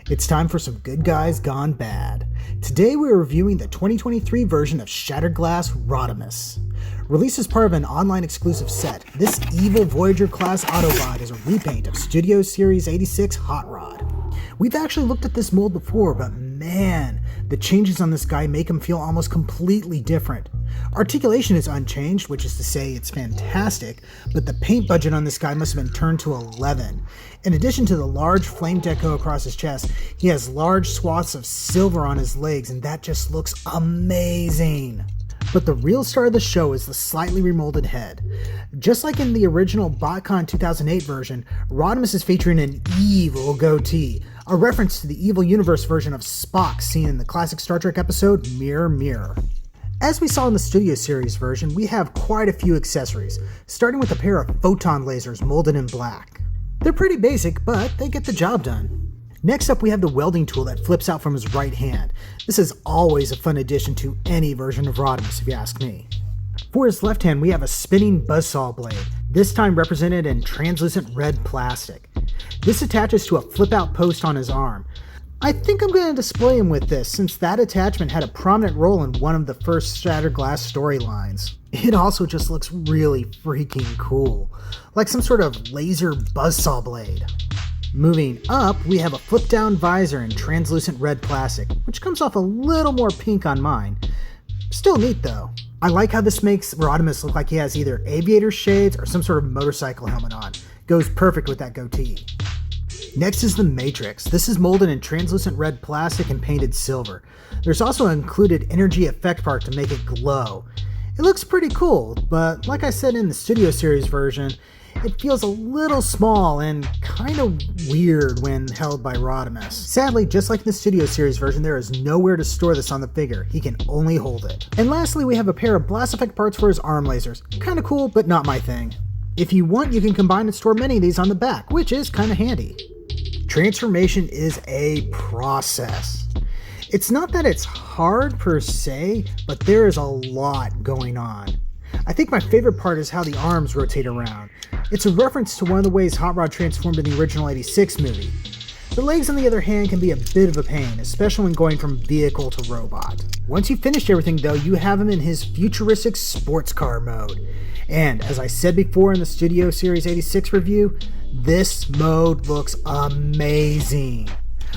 It's time for some good guys gone bad. Today we're reviewing the 2023 version of Shattered Glass Rodimus. Released as part of an online exclusive set, this evil Voyager class Autobot is a repaint of Studio Series 86 Hot Rod. We've actually looked at this mold before, but man, the changes on this guy make him feel almost completely different. Articulation is unchanged, which is to say it's fantastic, but the paint budget on this guy must have been turned to 11. In addition to the large flame deco across his chest, he has large swaths of silver on his legs, and that just looks amazing. But the real star of the show is the slightly remolded head. Just like in the original BotCon 2008 version, Rodimus is featuring an evil goatee, a reference to the evil universe version of Spock seen in the classic Star Trek episode Mirror Mirror. As we saw in the Studio Series version, we have quite a few accessories, starting with a pair of photon lasers molded in black. They're pretty basic, but they get the job done. Next up, we have the welding tool that flips out from his right hand. This is always a fun addition to any version of Rodimus, if you ask me. For his left hand, we have a spinning buzzsaw blade, this time represented in translucent red plastic. This attaches to a flip-out post on his arm. I think I'm going to display him with this, since that attachment had a prominent role in one of the first Shattered Glass storylines. It also just looks really freaking cool, like some sort of laser buzzsaw blade. Moving up, we have a flip-down visor in translucent red plastic, which comes off a little more pink on mine. Still neat though. I like how this makes Rodimus look like he has either aviator shades or some sort of motorcycle helmet on. Goes perfect with that goatee. Next is the Matrix. This is molded in translucent red plastic and painted silver. There's also an included energy effect part to make it glow. It looks pretty cool, but like I said in the Studio Series version, it feels a little small and kind of weird when held by Rodimus. Sadly, just like in the Studio Series version, there is nowhere to store this on the figure. He can only hold it. And lastly, we have a pair of blast effect parts for his arm lasers. Kinda cool, but not my thing. If you want, you can combine and store many of these on the back, which is kinda handy. Transformation is a process. It's not that it's hard per se, but there is a lot going on. I think my favorite part is how the arms rotate around. It's a reference to one of the ways Hot Rod transformed in the original 86 movie. The legs on the other hand can be a bit of a pain, especially when going from vehicle to robot. Once you've finished everything though, you have him in his futuristic sports car mode. And as I said before in the Studio Series 86 review, this mode looks amazing.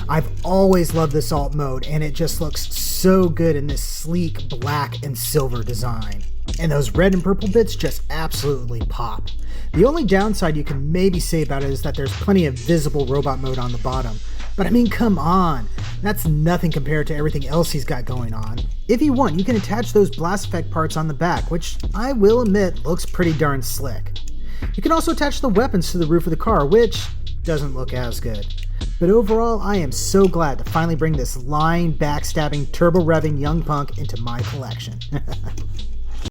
I've always loved this alt mode, and it just looks so good in this sleek black and silver design. And those red and purple bits just absolutely pop. The only downside you can maybe say about it is that there's plenty of visible robot mode on the bottom. But I mean, come on, that's nothing compared to everything else he's got going on. If you want, you can attach those blast effect parts on the back, which I will admit looks pretty darn slick. You can also attach the weapons to the roof of the car, which doesn't look as good. But overall, I am so glad to finally bring this lying, backstabbing, turbo-revving young punk into my collection.